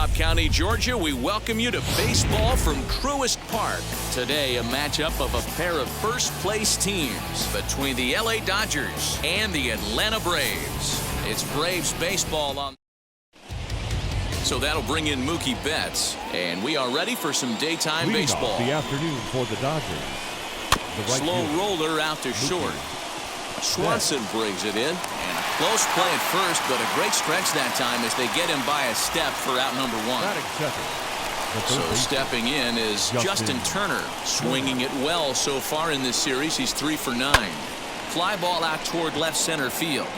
Cobb County, Georgia, we welcome you to baseball from Truist Park. Today, a matchup of a pair of first-place teams between the LA Dodgers and the Atlanta Braves. It's Braves baseball on. So that'll bring in Mookie Betts, and we are ready for some daytime baseball. The afternoon for the Dodgers. Slow roller out to short. Swanson brings it in, and a close play at first, but a great stretch that time as they get him by a step for out number one. So stepping in is Justin Turner, swinging it well so far in this series. He's 3 for 9. Fly ball out toward left center field.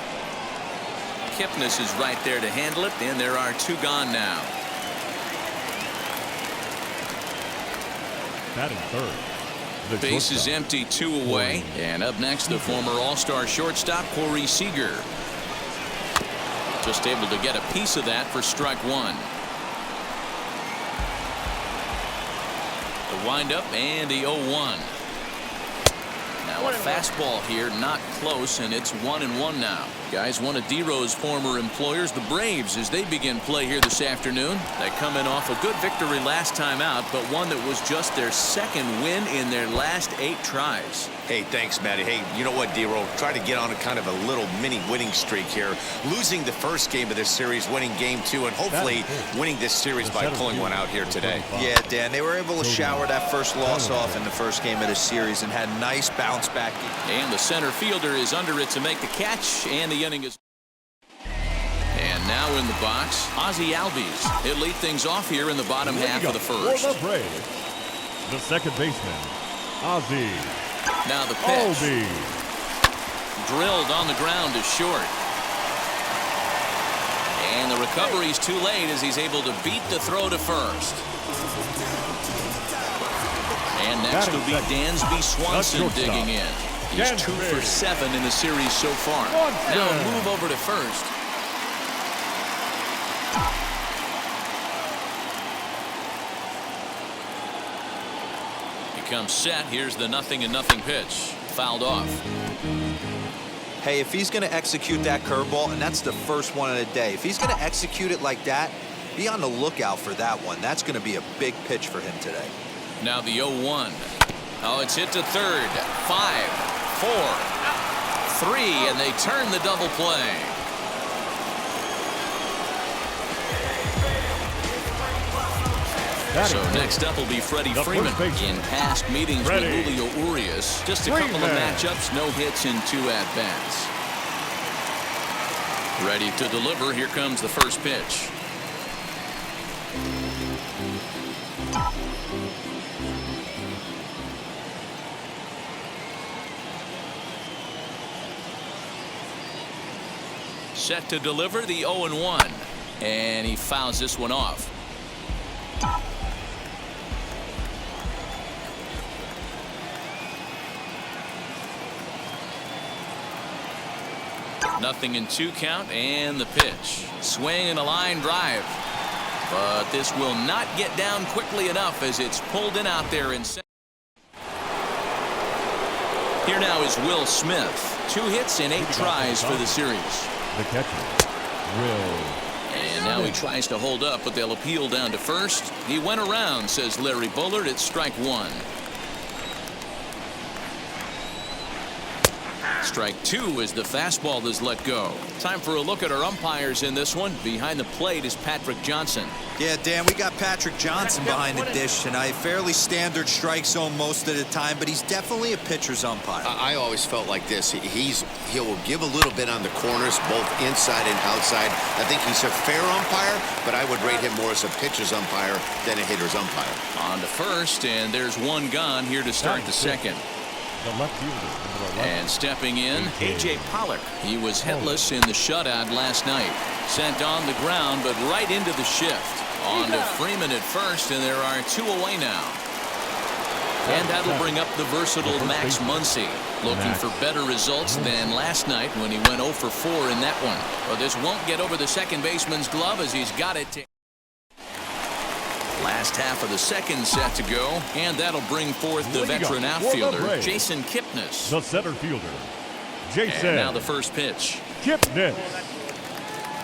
Kipnis is right there to handle it, and there are 2 gone now. Batting third. The base is empty, 2 away. And up next, the former All-Star shortstop, Corey Seager. Just able to get a piece of that for strike 1. The windup and the 0-1. Now a fastball here, not close, and it's 1-1 now. Guys, one of D-Rose former employers, the Braves, as they begin play here this afternoon. They come in off a good victory last time out, but one that was just their second win in their last 8 tries. Hey, thanks, Matty. Hey, you know what, D-Rose? Try to get on a kind of a little mini winning streak here. Losing the first game of this series, winning game 2, and hopefully winning this series by pulling one out here today. Yeah, Dan, they were able to shower that first loss off in the first game of the series and had a nice bounce back. And the center fielder is under it to make the catch, and the inning is. And now in the box, Ozzie Albies. He'll lead things off here in the bottom half of the first. For the Braves, the second baseman, Ozzie. Now the pitch. Albies. Drilled on the ground to short. And the recovery's too late as he's able to beat the throw to first. And next will be Dansby Swanson digging in. He's 2 for 7 in the series so far. Now a move over to first. Comes set. Here's the 0-0 pitch. Fouled off. Hey, if he's going to execute that curveball, and that's the first one of the day, if he's going to execute it like that, be on the lookout for that one. That's going to be a big pitch for him today. Now the 0-1. Oh, it's hit to third. 5, 4, 3, and they turn the double play. So next up will be Freddie Freeman. In past meetings with Julio Urias, just a couple of matchups, no hits in 2 at-bats. Ready to deliver. Here comes the first pitch. Set to deliver the 0-1, and he fouls this one off. Nothing in 2 count, and the pitch. Swing and a line drive. But this will not get down quickly enough as it's pulled in out there in center. Here now is Will Smith. 2 hits and 8 tries for the series. The catcher, Will. And now he tries to hold up, but they'll appeal down to first. He went around, says Larry Bullard. It's strike 1. Strike 2 as the fastball is let go. Time for a look at our umpires in this one. Behind the plate is Patrick Johnson. Yeah, Dan, we got Patrick Johnson behind the dish tonight. Fairly standard strike zone most of the time, but he's definitely a pitcher's umpire. I always felt like this. He'll give a little bit on the corners, both inside and outside. I think he's a fair umpire, but I would rate him more as a pitcher's umpire than a hitter's umpire. On to first, and there's 1 gone here to start the second. The left fielder. And stepping in, A.J. Pollock. He was hitless in the shutout last night. Sent on the ground, but right into the shift. On to Freeman at first, and there are 2 away now. And that'll bring up the versatile Max Muncy. Looking for better results than last night when he went 0 for 4 in that one. But this won't get over the second baseman's glove as he's got it to. Last half of the second set to go, and that'll bring forth the veteran outfielder, Jason Kipnis. The center fielder, Jason. And now the first pitch. Kipnis.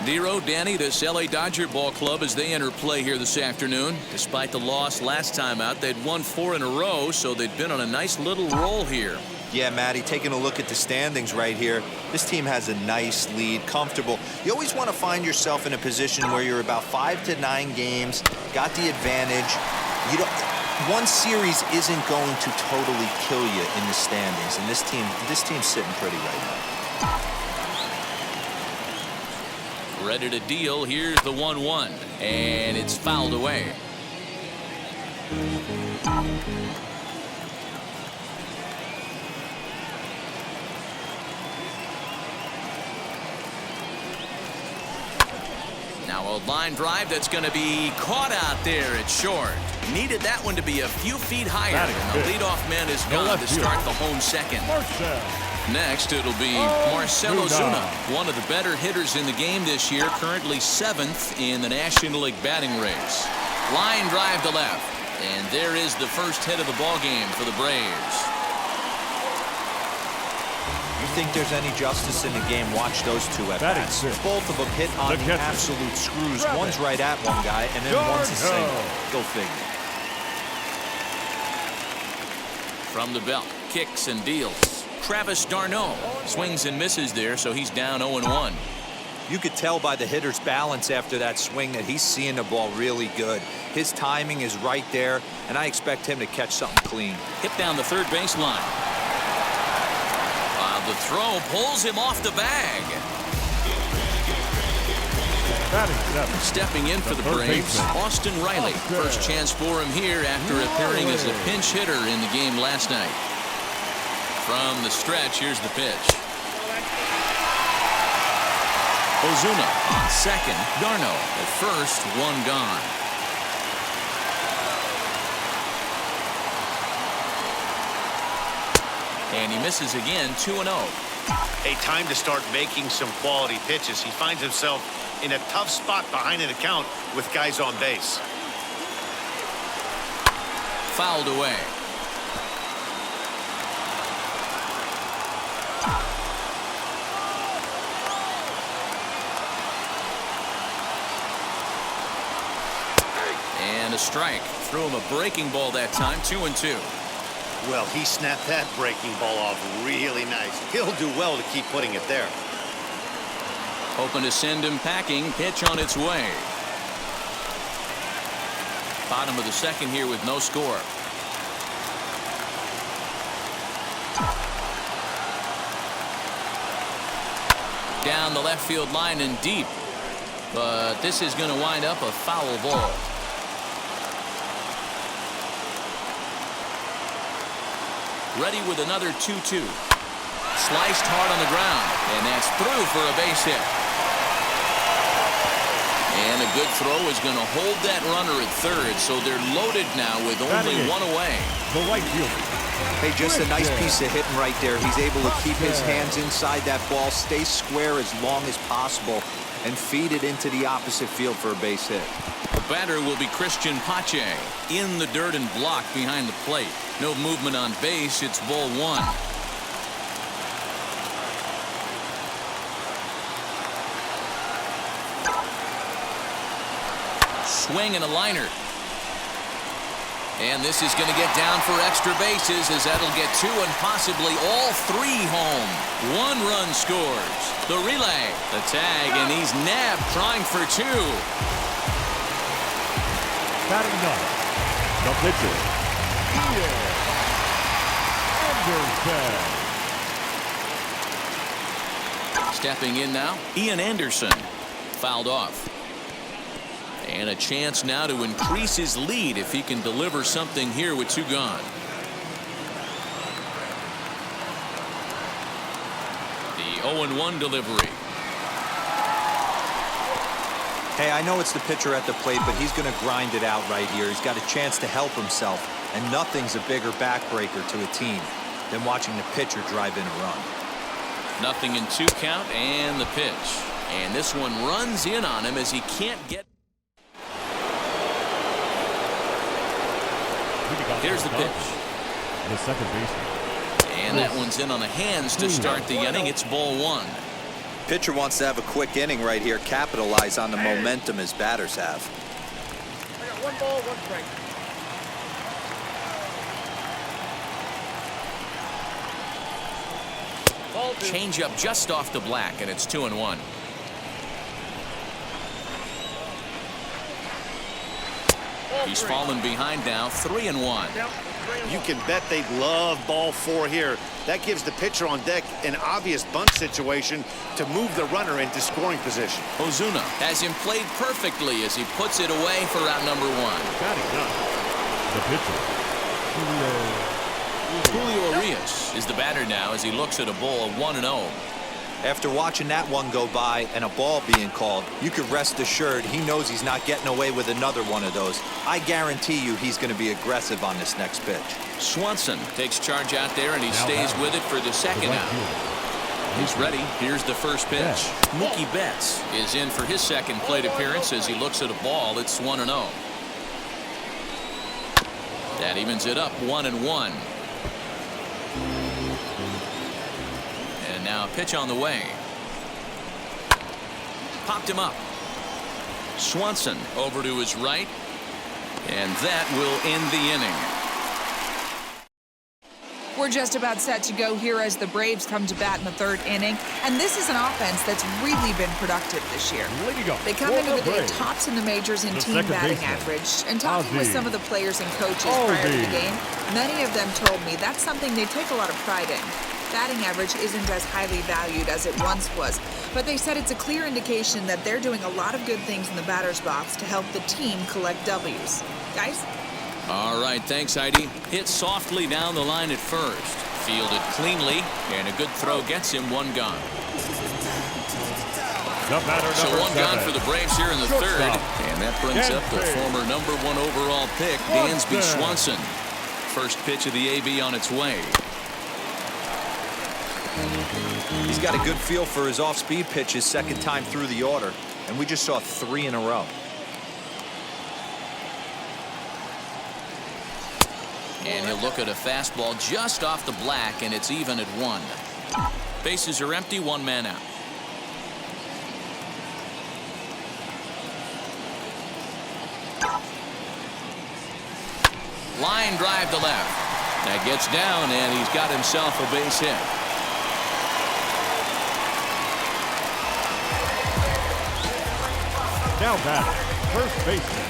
Dero, Danny, this LA Dodger ball club as they enter play here this afternoon. Despite the loss last time out, they'd won 4 in a row, so they'd been on a nice little roll here. Yeah, Matty, taking a look at the standings right here, this team has a nice lead, comfortable. You always want to find yourself in a position where you're about 5 to 9 games, got the advantage. One series isn't going to totally kill you in the standings, and this team's sitting pretty right now. Ready to deal. Here's the 1-1, and it's fouled away. Now a line drive that's going to be caught out there at short. Needed that one to be a few feet higher, and the leadoff man is gone to start the home second. Next, it'll be Marcell Ozuna, one of the better hitters in the game this year, currently 7th in the National League batting race. Line drive to left, and there is the first hit of the ball game for the Braves. You think there's any justice in the game, watch those two at-bats. Both of them hit on the absolute screws. One's right at one guy, and then one's a single. Go figure. From the belt, kicks and deals. Travis d'Arnaud swings and misses there, so he's down 0-1. You could tell by the hitter's balance after that swing that he's seeing the ball really good. His timing is right there, and I expect him to catch something clean. Hit down the third baseline. The throw pulls him off the bag. Stepping in for the Braves, Austin Riley. First chance for him here after appearing as a pinch hitter in the game last night. From the stretch, here's the pitch. Ozuna on second. d'Arnaud at first, one gone. And he misses again, 2-0. A time to start making some quality pitches. He finds himself in a tough spot behind an account with guys on base. Fouled away. And a strike. Threw him a breaking ball that time, 2-2. Well, he snapped that breaking ball off really nice. He'll do well to keep putting it there. Hoping to send him packing. Pitch on its way. Bottom of the second here with no score. Down the left field line and deep. But this is going to wind up a foul ball. Ready with another 2-2. Sliced hard on the ground, and that's through for a base hit. And a good throw is going to hold that runner at third, so they're loaded now with only one away. The right fielder. Hey, just a nice piece of hitting right there. He's able to keep his hands inside that ball, stay square as long as possible, and feed it into the opposite field for a base hit. The batter will be Christian Pache in the dirt and blocked behind the plate. No movement on base. It's ball one. Swing and a liner. And this is going to get down for extra bases as that'll get 2 and possibly all 3 home. 1 run scores. The relay, the tag, and he's nabbed trying for 2. Batting 9, the pitcher, Ian Anderson. Stepping in now, Ian Anderson. Fouled off. And a chance now to increase his lead if he can deliver something here with 2 gone. The 0-1 delivery. Hey, I know it's the pitcher at the plate, but he's going to grind it out right here. He's got a chance to help himself, and nothing's a bigger backbreaker to a team than watching the pitcher drive in a run. Nothing in 2 count, and the pitch. And this one runs in on him as he can't get. Here's the pitch. The second baseman. And that one's in on the hands to start the inning. It's ball 1. Pitcher wants to have a quick inning right here, capitalize on the momentum his batters have. I got 1 ball, 1 strike. Change up just off the black, and it's 2-1. He's fallen behind now, 3-1. You can bet they love ball 4 here. That gives the pitcher on deck an obvious bunt situation to move the runner into scoring position. Ozuna has him played perfectly as he puts it away for out number 1. Got it done. The pitcher, Julio Urias is the batter now as he looks at a ball of 1-0. After watching that one go by and a ball being called, you can rest assured he knows he's not getting away with another one of those. I guarantee you he's going to be aggressive on this next pitch. Swanson takes charge out there, and he stays with it for the second out. He's ready. Here's the first pitch. Mookie Betts is in for his second plate appearance as he looks at a ball. It's 1-0. That evens it up 1-1. And now a pitch on the way. Popped him up. Swanson over to his right. And that will end the inning. We're just about set to go here as the Braves come to bat in the 3rd inning. And this is an offense that's really been productive this year. They come into the day tops in the majors in team batting average. And talking with some of the players and coaches prior to the game, many of them told me that's something they take a lot of pride in. Batting average isn't as highly valued as it once was, but they said it's a clear indication that they're doing a lot of good things in the batter's box to help the team collect W's. Guys? All right, thanks, Heidi. Hit softly down the line at first. Fielded cleanly, and a good throw gets him 1 gone. So 1 gone for the Braves here in the 3rd, and that brings up the former number 1 overall pick, Dansby Swanson. First pitch of the AB on its way. He's got a good feel for his off-speed pitches second time through the order, and we just saw 3 in a row. And he'll look at a fastball just off the black, and it's even at 1. Bases are empty, 1 man out. Line drive to left. That gets down, and he's got himself a base hit. Now batter, first baseman,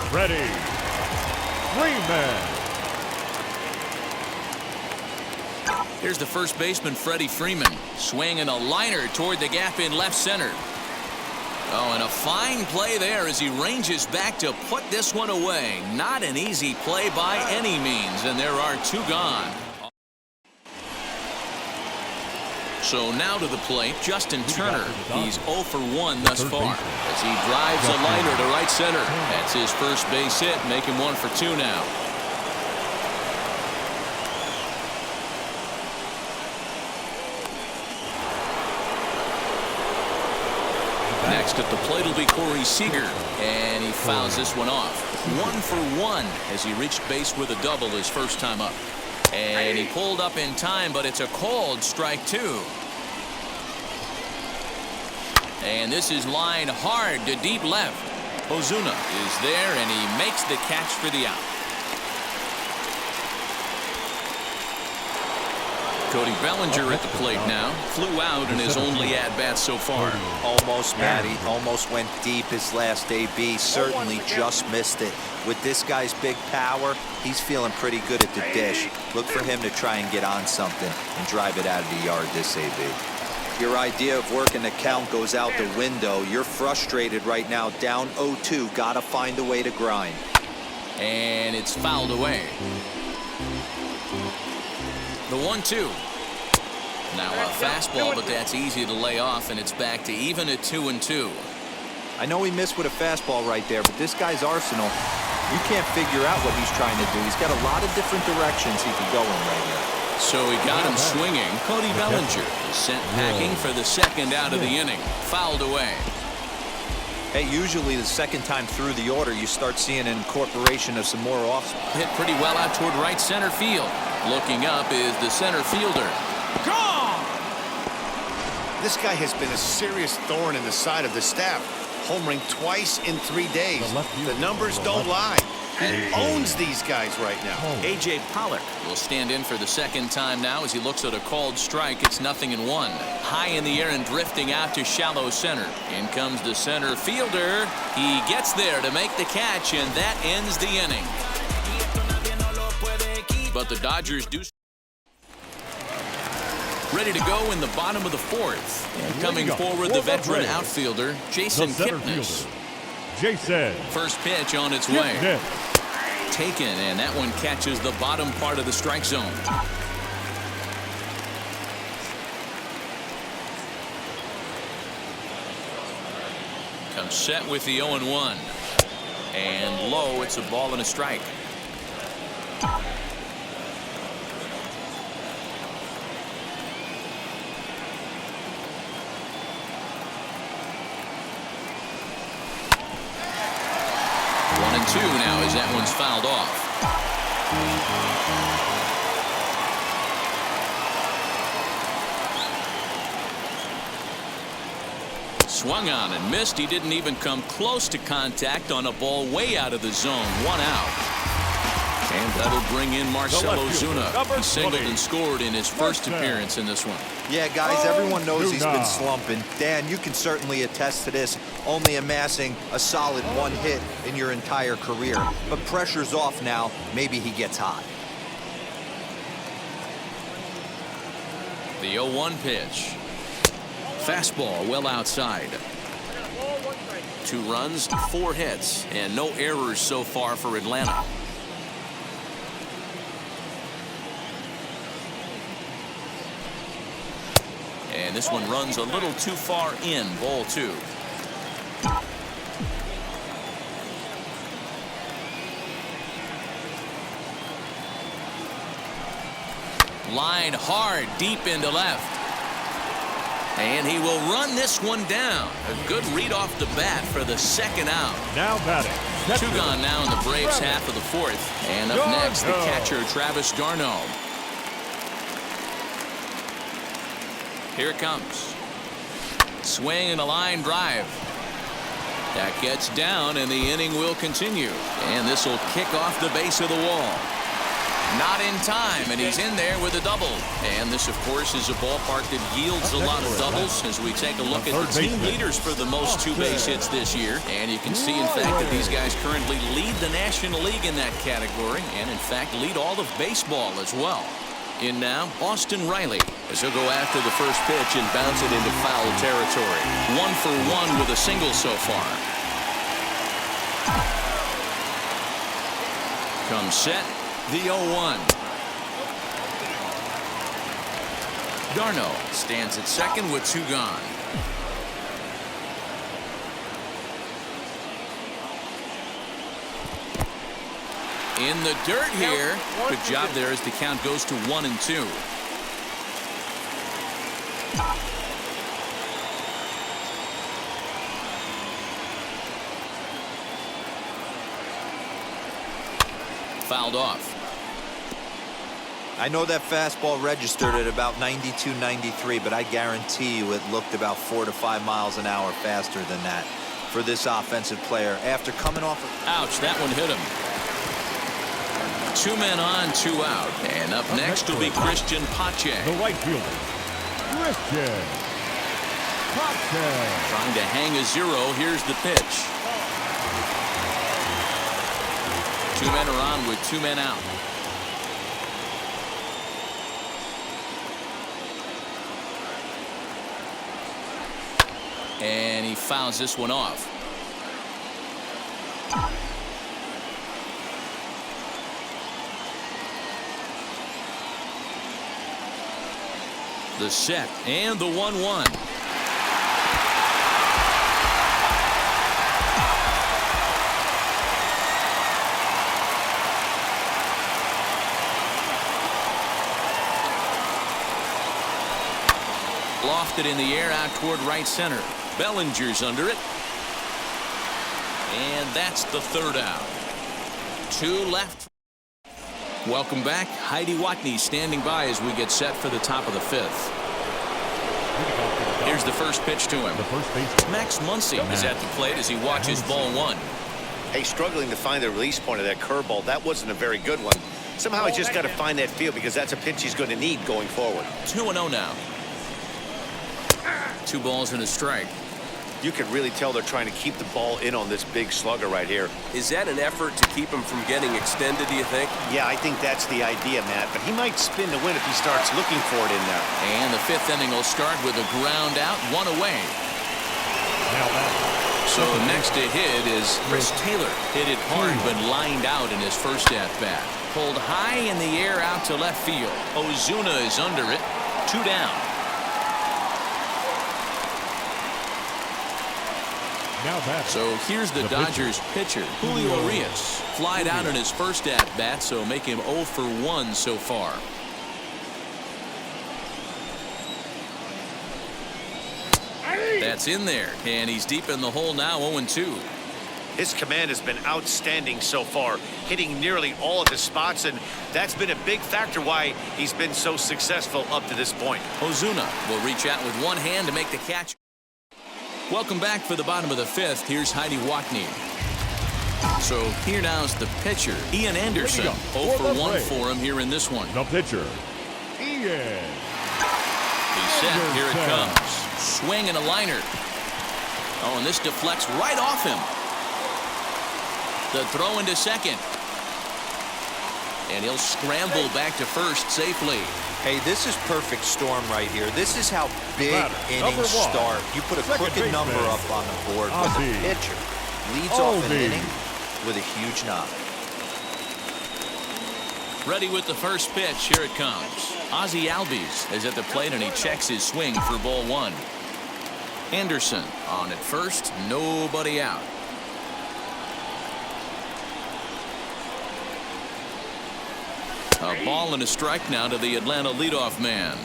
Freddie Freeman. Here's the first baseman, Freddie Freeman, swinging a liner toward the gap in left center. Oh, and a fine play there as he ranges back to put this one away. Not an easy play by any means, and there are 2 gone. So now to the plate, Justin Turner. He's 0 for 1 thus far as he drives a liner to right center. That's his first base hit, making 1 for 2 now. Next at the plate will be Corey Seager, and he fouls this one off. 1 for 1 as he reached base with a double his first time up. And he pulled up in time, but it's a called strike 2. And this is lined hard to deep left. Ozuna is there, and he makes the catch for the out. Cody Bellinger at the plate now. Flew out in his only at-bat so far. Almost, Matty. Almost went deep his last AB. Certainly just missed it. With this guy's big power, he's feeling pretty good at the dish. Look for him to try and get on something and drive it out of the yard this AB. Your idea of working the count goes out the window. You're frustrated right now, down 0-2. Gotta find a way to grind. And it's fouled away. The 1-2. Now a fastball, but that's easy to lay off, and it's back to even at 2-2. I know he missed with a fastball right there, but this guy's arsenal, you can't figure out what he's trying to do. He's got a lot of different directions he could go in right here. So he got him swinging. Cody Bellinger is sent packing for the second out of the inning. Fouled away. Hey, usually the second time through the order, you start seeing an incorporation of some more off. Hit pretty well out toward right center field. Looking up is the center fielder. Gone! This guy has been a serious thorn in the side of the staff, homering twice in 3 days. The numbers don't lie. He owns these guys right now. A.J. Pollock will stand in for the second time now as he looks at a called strike. It's 0-1. High in the air and drifting out to shallow center. In comes the center fielder. He gets there to make the catch, and that ends the inning. But the Dodgers do. Ready to go in the bottom of the fourth. And coming forward, the veteran outfielder, Jason Kipnis. Jason. First pitch on its way. Taken, and that one catches the bottom part of the strike zone. Comes set with the 0-1. And low, it's a ball and a strike. Two now as that one's fouled off. Swung on and missed. He didn't even come close to contact on a ball way out of the zone. 1 out. And that'll bring in Marcell Ozuna. He singled and scored in his first appearance in this one. Yeah, guys, everyone knows he's been slumping. Dan, you can certainly attest to this, only amassing a solid 1 hit in your entire career. But pressure's off now. Maybe he gets hot. The 0-1 pitch. Fastball well outside. 2 runs, 4 hits, and no errors so far for Atlanta. And this one runs a little too far in. Ball 2. Line hard deep into left. And he will run this one down. A good read off the bat for the second out. Now batting. 2 gone now in the Braves half of the 4th. And up next, the catcher, Travis d'Arnaud. Here it comes. Swing and a line drive. That gets down, and the inning will continue. And this will kick off the base of the wall. Not in time, and he's in there with a double. And this, of course, is a ballpark that yields a lot of doubles as we take a look at the team leaders for the most 2-base hits this year. And you can see, in fact, that these guys currently lead the National League in that category and, in fact, lead all of baseball as well. In now, Austin Riley, as he'll go after the first pitch and bounce it into foul territory. 1 for 1 with a single so far. Comes set, the 0-1. d'Arnaud stands at second with 2 gone. In the dirt here. Good job there as the count goes to 1-2. Fouled off. I know that fastball registered at about 92, 93, but I guarantee you it looked about 4 to 5 miles an hour faster than that for this offensive player after coming off. Ouch, that one hit him. 2 men on, 2 out. And up next will be Christian Pache. The right fielder, Christian Pache. Trying to hang a 0. Here's the pitch. 2 men are on with 2 men out. And he fouls this one off. The set and the 1-1. Lofted in the air out toward right center. Bellinger's under it. And that's the 3rd out. 2 left. Welcome back. Heidi Watney standing by as we get set for the top of the 5th. Here's the first pitch to him. The first baseman. Max Muncy is at the plate as he watches ball one. Hey, struggling to find the release point of that curveball. That wasn't a very good one. Somehow he's just got to find that feel because that's a pitch he's going to need going forward. 2-0 now. 2 balls and a strike. You can really tell they're trying to keep the ball in on this big slugger right here. Is that an effort to keep him from getting extended, do you think? Yeah, I think that's the idea, Matt. But he might spin to win if he starts looking for it in there. And the 5th inning will start with a ground out, 1 away. Now back. So next to hit is Chris Taylor. Hit it hard but lined out in his first at-bat. Pulled high in the air out to left field. Ozuna is under it. 2 down. Now back. So here's the Dodgers pitcher, Julio Urias. Flied out in his first at-bat, so make him 0 for 1 so far. That's in there, and he's deep in the hole now, 0-2. His command has been outstanding so far, hitting nearly all of his spots, and that's been a big factor why he's been so successful up to this point. Ozuna will reach out with one hand to make the catch. Welcome back for the bottom of the 5th. Here's Heidi Watney. So here now's the pitcher, Ian Anderson. 0 for 1 for him here in this one. The pitcher, Ian. He's set. Here it comes. Swing and a liner. Oh, and this deflects right off him. The throw into second. And he'll scramble back to first safely. Hey, this is perfect storm right here. This is how big innings start. You put a crooked number up on the board, but the pitcher leads off an inning with a huge knock. Ready with the first pitch. Here it comes. Ozzie Albies is at the plate, and he checks his swing for ball 1. Anderson on at first. Nobody out. A ball and a strike now to the Atlanta leadoff man.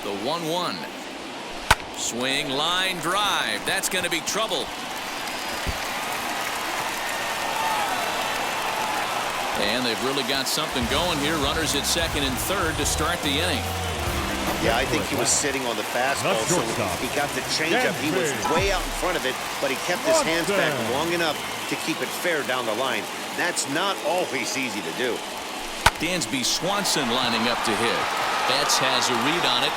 The 1-1. Swing, line, drive. That's going to be trouble. And they've really got something going here. Runners at second and third to start the inning. Yeah, I think he was sitting on the fastball, so he got the changeup. He was way out in front of it, but he kept his hands back long enough to keep it fair down the line. That's not always easy to do. Dansby Swanson lining up to hit. Betts has a read on it.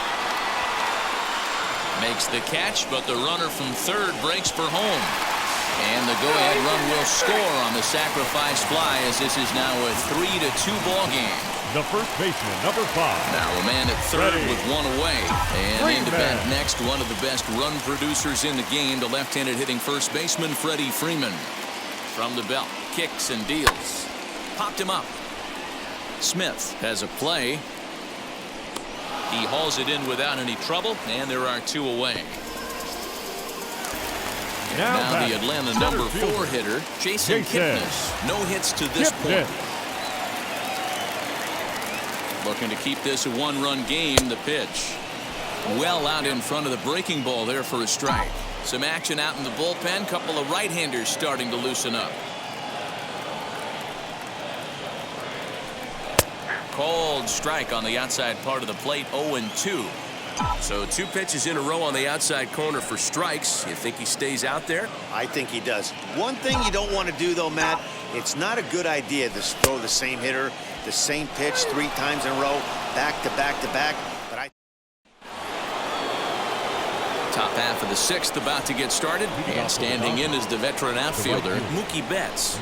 Makes the catch, but the runner from third breaks for home. And the go-ahead run will score on the sacrifice fly, as this is now a 3-2 ball game. The first baseman, number 5. Now a man at third with 1 away. And in to bat next, one of the best run producers in the game, the left-handed hitting first baseman, Freddie Freeman. From the belt, kicks and deals. Popped him up. Smith has a play. He hauls it in without any trouble, and there are 2 away. Now the Atlanta number 4 hitter, Jason Kipnis. No hits to this point. Looking to keep this a 1-run game. The pitch. Well out in front of the breaking ball there for a strike. Some action out in the bullpen. Couple of right-handers starting to loosen up. Called strike on the outside part of the plate. 0-2. So 2 pitches in a row on the outside corner for strikes. You think he stays out there? I think he does. One thing you don't want to do, though, Matt, it's not a good idea to throw the same hitter, the same pitch 3 times in a row, back to back to back. But Top half of the 6th about to get started. And standing in is the veteran outfielder, Mookie Betts.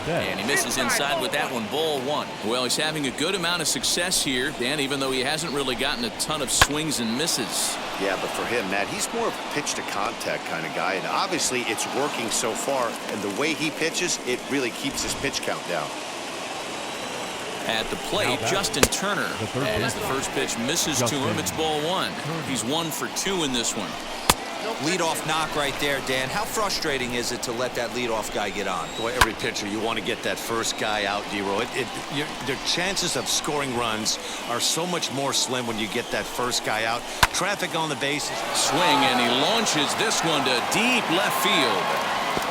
And he misses inside with that one, ball 1. Well, he's having a good amount of success here, Dan, even though he hasn't really gotten a ton of swings and misses. Yeah, but for him, Matt, he's more of a pitch-to-contact kind of guy, and obviously it's working so far, and the way he pitches, it really keeps his pitch count down. At the plate, Justin Turner, as the first pitch misses to him, it's ball 1. He's 1 for 2 in this one. Leadoff knock right there, Dan. How frustrating is it to let that leadoff guy get on? Boy, every pitcher, you want to get that first guy out, D-Row. The chances of scoring runs are so much more slim when you get that first guy out. Traffic on the bases. Swing, and he launches this one to deep left field.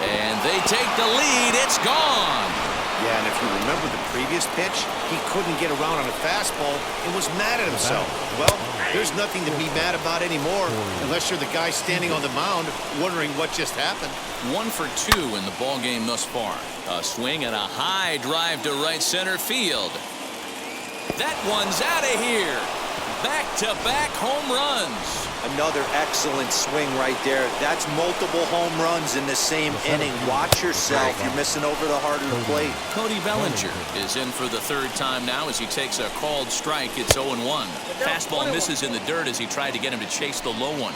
And they take the lead. It's gone. Yeah, and if you remember the previous pitch, he couldn't get around on a fastball and was mad at himself. Well, there's nothing to be mad about anymore unless you're the guy standing on the mound wondering what just happened. 1 for 2 in the ball game thus far. A swing and a high drive to right center field. That one's out of here. Back-to-back home runs. Another excellent swing right there. That's multiple home runs in the same inning. Watch yourself. You're missing over the heart of the plate. Cody Bellinger is in for the 3rd time now as he takes a called strike. It's 0-1. Fastball misses in the dirt as he tried to get him to chase the low one.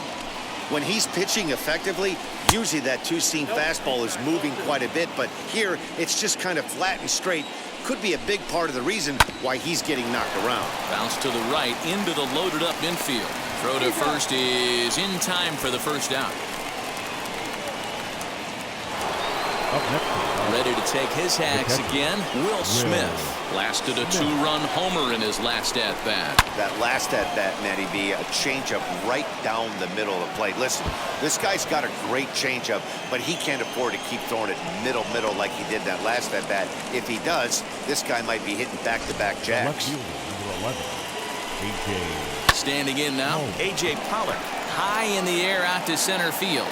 When he's pitching effectively, usually that two-seam fastball is moving quite a bit, but here it's just kind of flat and straight. Could be a big part of the reason why he's getting knocked around. Bounce to the right into the loaded up infield. Throw to first is in time for the first out. Ready to take his hacks again, Will Smith. Blasted a 2-run homer in his last at-bat. That last at-bat, Matty B, a changeup right down the middle of the plate. Listen, this guy's got a great changeup, but he can't afford to keep throwing it middle like he did that last at-bat. If he does, this guy might be hitting back-to-back jacks. Standing in now, A.J. Pollock. High in the air out to center field.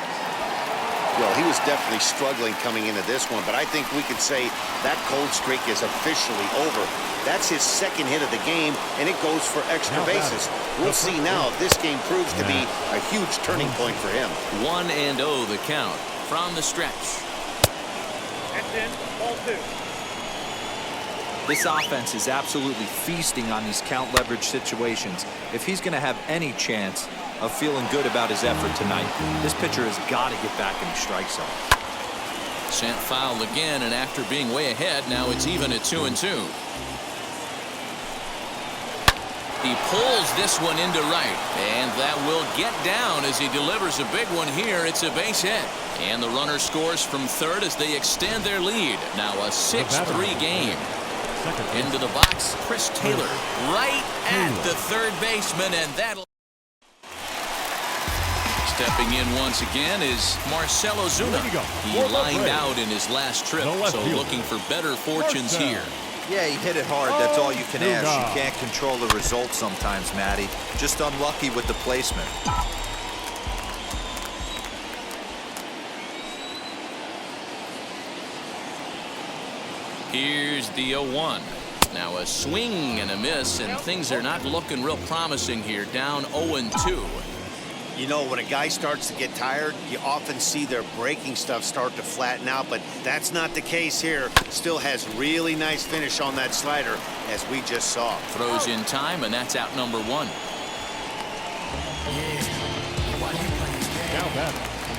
Well, he was definitely struggling coming into this one, but I think we could say that cold streak is officially over. That's his 2nd hit of the game, and it goes for extra bases. We'll see now if this game proves to be a huge turning point for him. 1-0 the count from the stretch. That's in. Ball 2. This offense is absolutely feasting on these count leverage situations. If he's going to have any chance of feeling good about his effort tonight, this pitcher has got to get back in the strike zone. Sent foul again, and after being way ahead, now it's even at 2-2. He pulls this one into right, and that will get down as he delivers a big one here. It's a base hit, and the runner scores from third as they extend their lead. Now a 6-3 game. Into the box, Chris Taylor right at the third baseman, and that'll... Stepping in once again is Marcell Ozuna. He lined out in his last trip, so looking for better fortunes here. Yeah, he hit it hard. That's all you can ask. You can't control the result sometimes, Matty. Just unlucky with the placement. Here's the 0-1. Now a swing and a miss, and things are not looking real promising here. Down 0-2. You know, when a guy starts to get tired, you often see their breaking stuff start to flatten out, but that's not the case here. Still has really nice finish on that slider, as we just saw. Throws in time, and that's out number 1.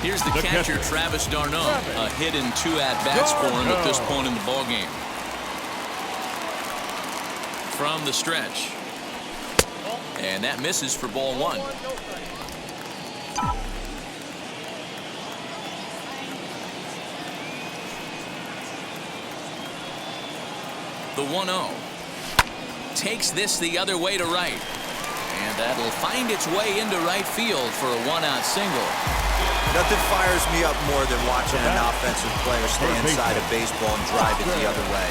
Here's the catcher, Travis d'Arnaud. A hit in 2 at-bats for him at this point in the ballgame. From the stretch. And that misses for ball 1. The 1-0. Takes this the other way to right. And that'll find its way into right field for a 1-out single. Nothing fires me up more than watching an offensive player stay inside a baseball and drive it the other way.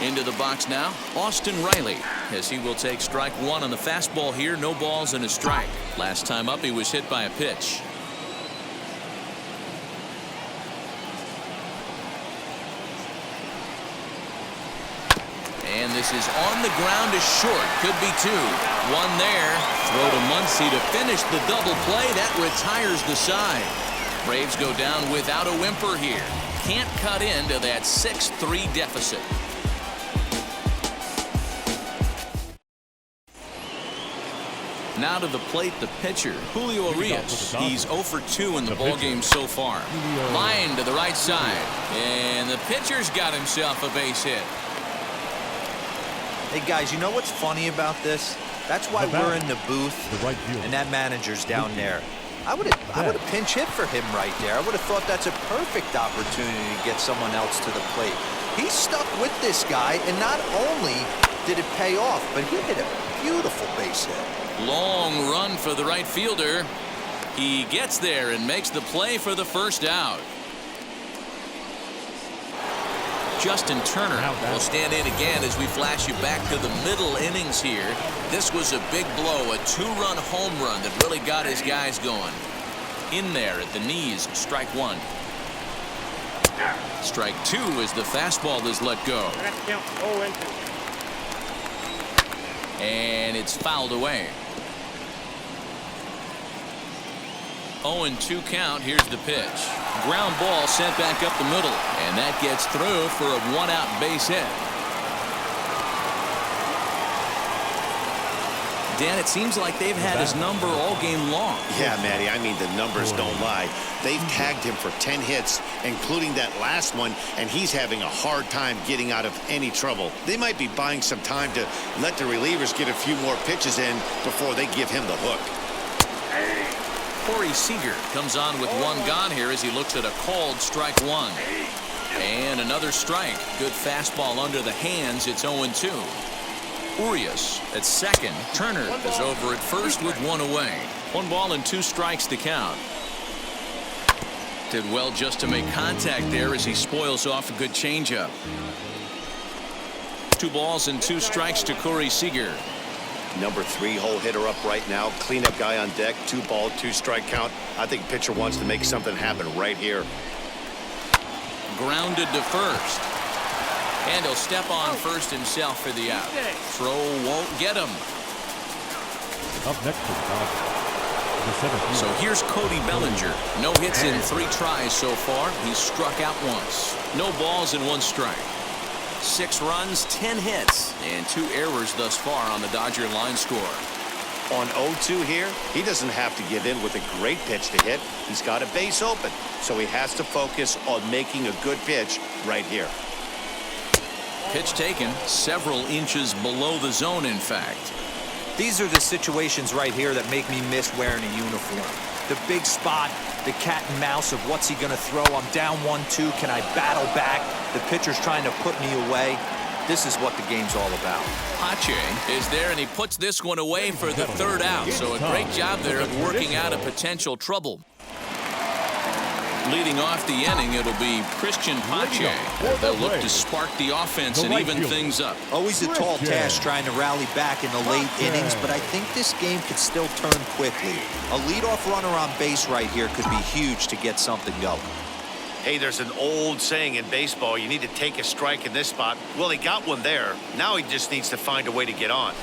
Into the box now, Austin Riley, as he will take strike 1 on the fastball here. No balls and a strike. Last time up, he was hit by a pitch. And this is on the ground to short. Could be 2. 1 there. Throw to Muncy to finish the double play. That retires the side. Braves go down without a whimper here. Can't cut into that 6-3 deficit. Now to the plate, the pitcher, Julio Urias. He's 0 for 2 in the ballgame so far. Line to the right side. And the pitcher's got himself a base hit. Hey, guys, you know what's funny about this? That's why we're in the booth, and that manager's down there. I would have pinch hit for him right there. I would have thought that's a perfect opportunity to get someone else to the plate. He stuck with this guy, and not only did it pay off, but he hit a beautiful base hit. Long run for the right fielder. He gets there and makes the play for the first out. Justin Turner will stand in again as we flash you back to the middle innings here. This was a big blow, a two-run home run that really got his guys going. In there at the knees, strike one. Strike two as the fastball is let go. And it's fouled away. 0-2 count. Here's the pitch. Ground ball sent back up the middle, and that gets through for a one-out base hit. Dan, it seems like they've had his number all game long. Yeah, Matty, I mean, the numbers don't lie. They've tagged him for 10 hits, including that last one, and he's having a hard time getting out of any trouble. They might be buying some time to let the relievers get a few more pitches in before they give him the hook. Corey Seager comes on with one gone here as he looks at a called strike one. And another strike. Good fastball under the hands. It's 0-2. Urias at second. Turner is over at first with one away. 1-2 strikes to count. Did well just to make contact there as he spoils off a good changeup. 2-2 strikes to Corey Seager. Number 3 hole hitter up right now. Cleanup guy on deck. 2-ball, 2-strike count. I think pitcher wants to make something happen right here. Grounded to first. And he'll step on first himself for the out. Throw won't get him. Up next to the So here's Cody Bellinger. No hits in 3 tries so far. He's struck out once. No balls and 1 strike. 6 runs, 10 hits, and 2 errors thus far on the Dodger line score. On 0-2 here, he doesn't have to give in with a great pitch to hit. He's got a base open, so he has to focus on making a good pitch right here. Pitch taken several inches below the zone, in fact. These are the situations right here that make me miss wearing a uniform. The big spot, the cat and mouse of what's he going to throw. I'm down 1-2. Can I battle back? The pitcher's trying to put me away. This is what the game's all about. Pache is there, and he puts this one away for the 3rd out. So a great job there of working out a potential trouble. Leading off the inning, it'll be Christian Pache. They'll look to spark the offense and even things up. Always a tall task trying to rally back in the late innings, but I think this game could still turn quickly. A leadoff runner on base right here could be huge to get something going. Hey, there's an old saying in baseball, you need to take a strike in this spot. Well, he got one there. Now he just needs to find a way to get on.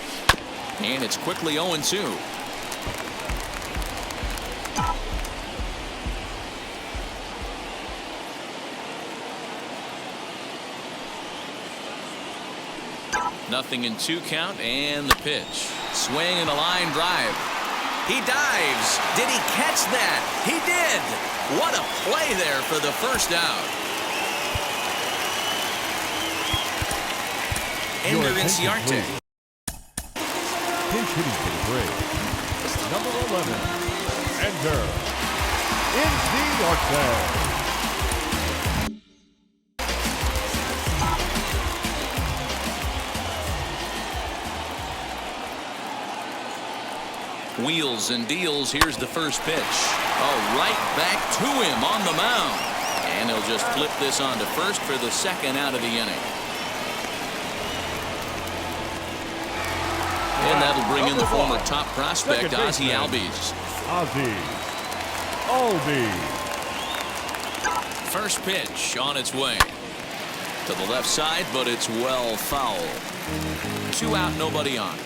And it's quickly 0-2. Nothing in 2 count, and the pitch. Swing and a line drive. He dives. Did he catch that? He did. What a play there for the first out. Ender Inciarte. pinch hitting for the Braves. Number 11, Ender Inciarte. Wheels and deals. Here's the first pitch. Oh, right back to him on the mound. And he'll just flip this on to first for the 2nd out of the inning. And that'll bring in the former top prospect, Ozzie Albies. Ozzie Albies. First pitch on its way. To the left side, but it's well foul. 2 out, nobody on.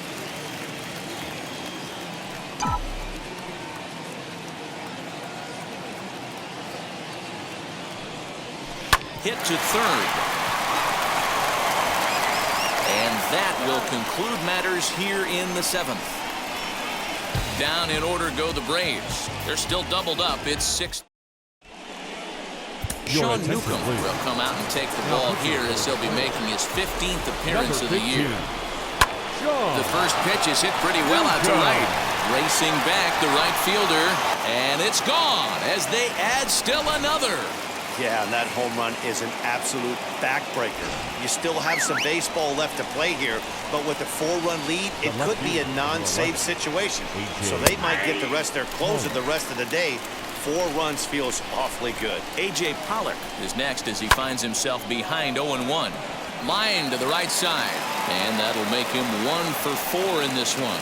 Hit to third. And that will conclude matters here in the 7th. Down in order go the Braves. They're still doubled up. It's 6. Sean Newcomb will come out and take the ball here as he'll be making his 15th appearance of the year. The first pitch is hit pretty well out to right. Racing back the right fielder. And it's gone as they add still another. Yeah, and that home run is an absolute backbreaker. You still have some baseball left to play here, but with a 4-run lead, it could be a non-save situation. So they might get the rest of their closer the rest of the day. 4 runs feels awfully good. A.J. Pollock is next as he finds himself behind 0-1. Line to the right side, and that'll make him 1 for 4 in this one.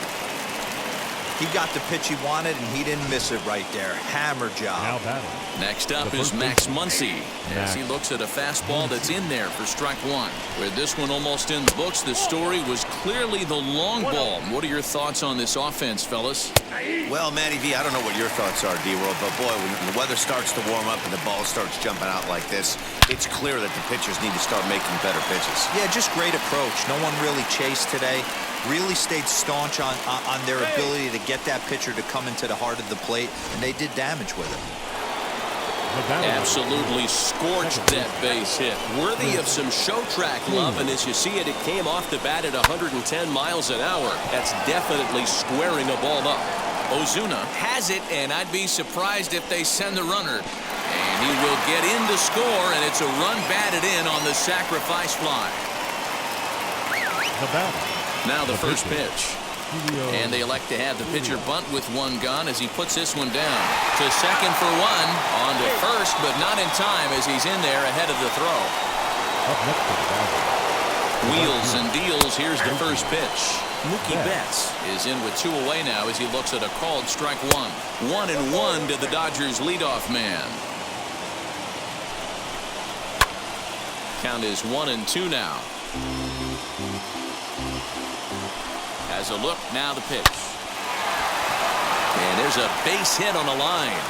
He got the pitch he wanted, and he didn't miss it right there. Hammer job. Next up is Max Muncy as he looks at a fastball that's in there for strike 1. With this one almost in the books, the story was clearly the long ball. What are your thoughts on this offense, fellas? Well, Matty V, I don't know what your thoughts are, D-Roll, but boy, when the weather starts to warm up and the ball starts jumping out like this, it's clear that the pitchers need to start making better pitches. Yeah, just great approach. No one really chased today. Really stayed staunch on their ability to get that pitcher to come into the heart of the plate, and they did damage with it. Absolutely scorched that base hit. Worthy of some show track love, and as you see it, it came off the bat at 110 miles an hour. That's definitely squaring a ball up. Ozuna has it, and I'd be surprised if they send the runner. And he will get in to score, and it's a run batted in on the sacrifice fly. Now the first pitch. And they elect to have the pitcher bunt with 1 gone as he puts this one down. To second for 1. On to first, but not in time as he's in there ahead of the throw. Wheels and deals. Here's the first pitch. Mookie Betts is in with 2 away now as he looks at a called strike 1. 1-1 to the Dodgers leadoff man. Count is 1-2 now. Has a look, now the pitch. And there's a base hit on the line.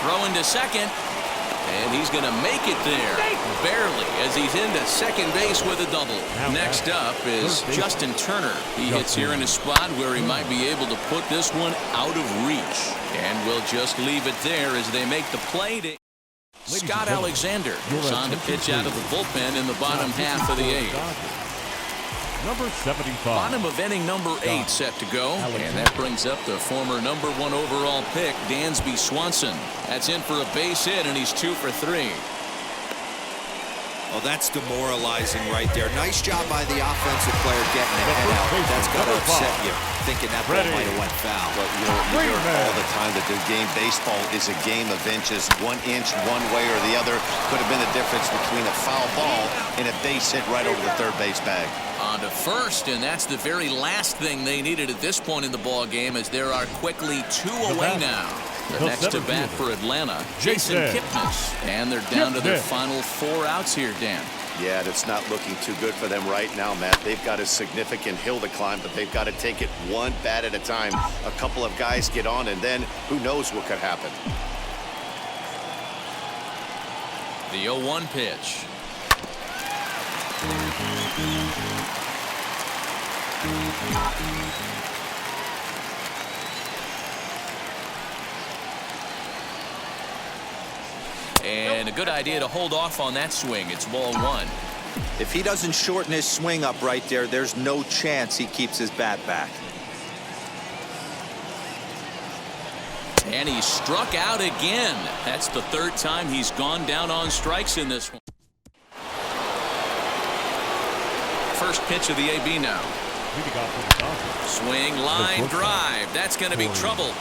Throwing to second. And he's going to make it there. Barely, as he's into second base with a double. Next up is Justin Turner. He hits here in a spot where he might be able to put this one out of reach. And we'll just leave it there as they make the play to Scott Alexander is on to pitch out of the bullpen in the bottom half of the 8th. Number 75. Bottom of inning number 8 set to go. And that brings up the former number 1 overall pick, Dansby Swanson. That's in for a base hit, and he's 2 for 3. Well, that's demoralizing right there. Nice job by the offensive player getting the head out. That's got to upset you, thinking that ball might have went foul. But you know, you hear all the time that the game, baseball is a game of inches. 1 inch one way or the other could have been the difference between a foul ball and a base hit right over the third base bag. On to first, and that's the very last thing they needed at this point in the ball game, as there are quickly 2 away now. The next to bat for Atlanta, Jason Kipnis. And they're down to their final 4 outs here, Dan. Yeah, it's not looking too good for them right now, Matt. They've got a significant hill to climb, but they've got to take it 1 bat at a time. A couple of guys get on, and then who knows what could happen. The 0-1 pitch. And a good idea to hold off on that swing. It's ball 1. If he doesn't shorten his swing up right there, there's no chance he keeps his bat back. And he struck out again. That's the 3rd time he's gone down on strikes in this one. First pitch of the AB now. Swing, line, drive. That's going to be trouble.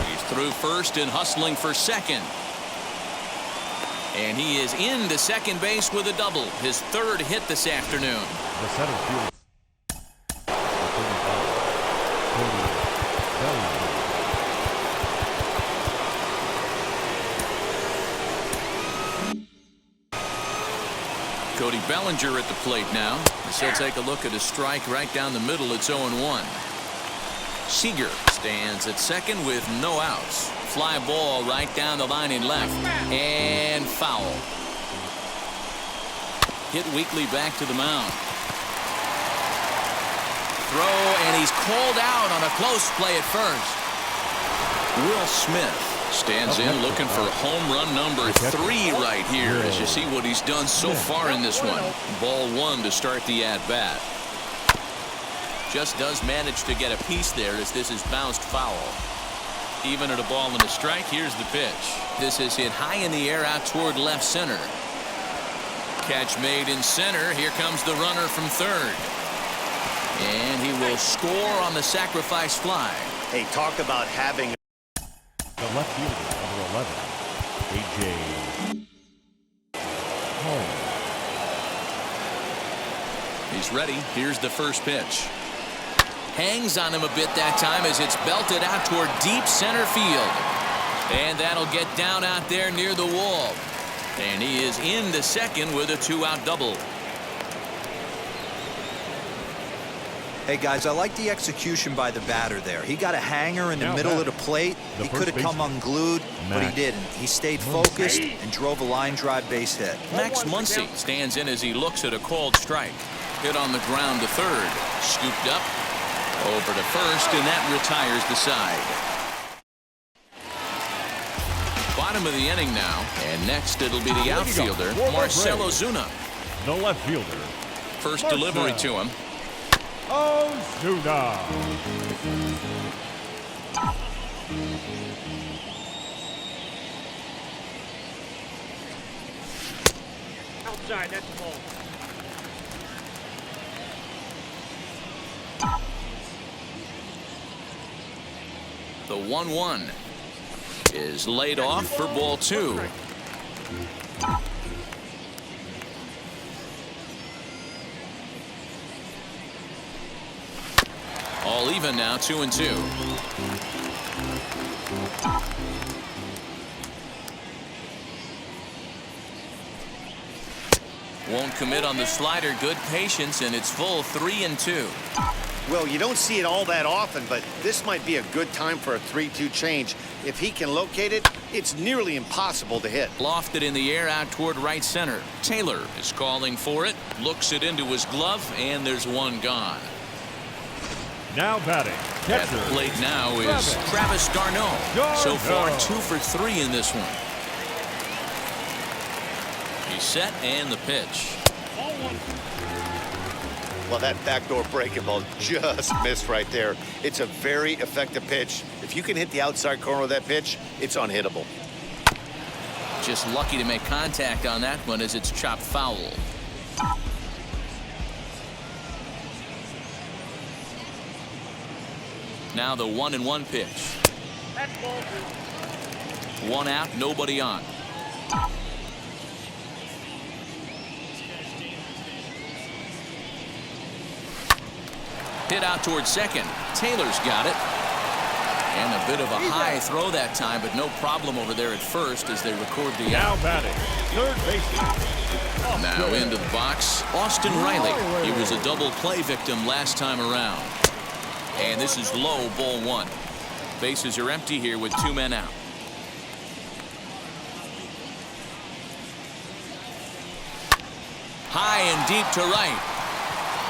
He's through first and hustling for second. And he is into second base with a double. His 3rd hit this afternoon. Cody Bellinger at the plate now. He'll take a look at a strike right down the middle. It's 0-1. Seager stands at second with no outs. Fly ball right down the line in left. And foul. Hit weakly back to the mound. Throw, and he's called out on a close play at first. Will Smith stands in looking for home run number 3 right here as you see what he's done so far in this one. Ball 1 to start the at-bat. Just does manage to get a piece there as this is bounced foul. Even at a ball and a strike, here's the pitch. This is hit high in the air out toward left center. Catch made in center. Here comes the runner from third. And he will score on the sacrifice fly. Hey, talk about having The left fielder, number 11, A.J. Home. He's ready. Here's the first pitch. Hangs on him a bit that time as it's belted out toward deep center field. And that'll get down out there near the wall. And he is into second with a 2-out double. Hey, guys, I like the execution by the batter there. He got a hanger in the middle of the plate. He could have come unglued, but he didn't. He stayed focused and drove a line drive base hit. Max Muncy stands in as he looks at a called strike. Hit on the ground to third. Scooped up. Over to first, and that retires the side. Bottom of the inning now, and next it'll be the outfielder, Marcell Ozuna. The left fielder. First delivery to him. Ozuna. Outside, that's the ball. The 1-1 is laid off for ball 2. All even now, 2-2. Won't commit on the slider. Good patience, and it's full 3-2. Well, you don't see it all that often, but this might be a good time for a 3-2 change. If he can locate it, it's nearly impossible to hit. Lofted in the air out toward right center. Taylor is calling for it, looks it into his glove, and there's one gone. Now batting. At the plate now is Travis d'Arnaud. So far, 2 for 3 in this one. He's set, and the pitch. Well, that backdoor breaking ball just missed right there. It's a very effective pitch. If you can hit the outside corner of that pitch, it's unhittable. Just lucky to make contact on that one as it's chopped foul. Now the 1-1 pitch. That's ball 2. 1 out, nobody on. Hit out towards second. Taylor's got it. And a bit of a high throw that time, but no problem over there at first as they record the out. Now batting. Third baseman. Now into the box, Austin Riley. He was a double play victim last time around. And this is low, ball 1. Bases are empty here with 2 men out. High and deep to right.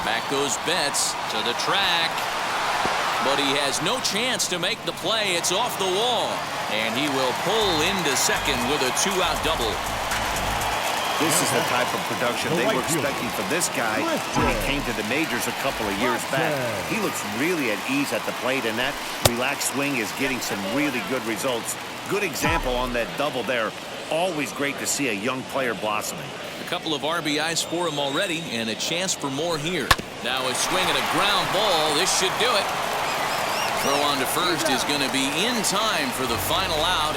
Back goes Betts to the track. But he has no chance to make the play. It's off the wall. And he will pull into second with a 2-out double. This is the type of production they were expecting from this guy when he came to the majors a couple of years back. He looks really at ease at the plate, and that relaxed swing is getting some really good results. Good example on that double there. Always great to see a young player blossoming. A couple of RBIs for him already, and a chance for more here. Now a swing and a ground ball. This should do it. Throw on to first is going to be in time for the final out.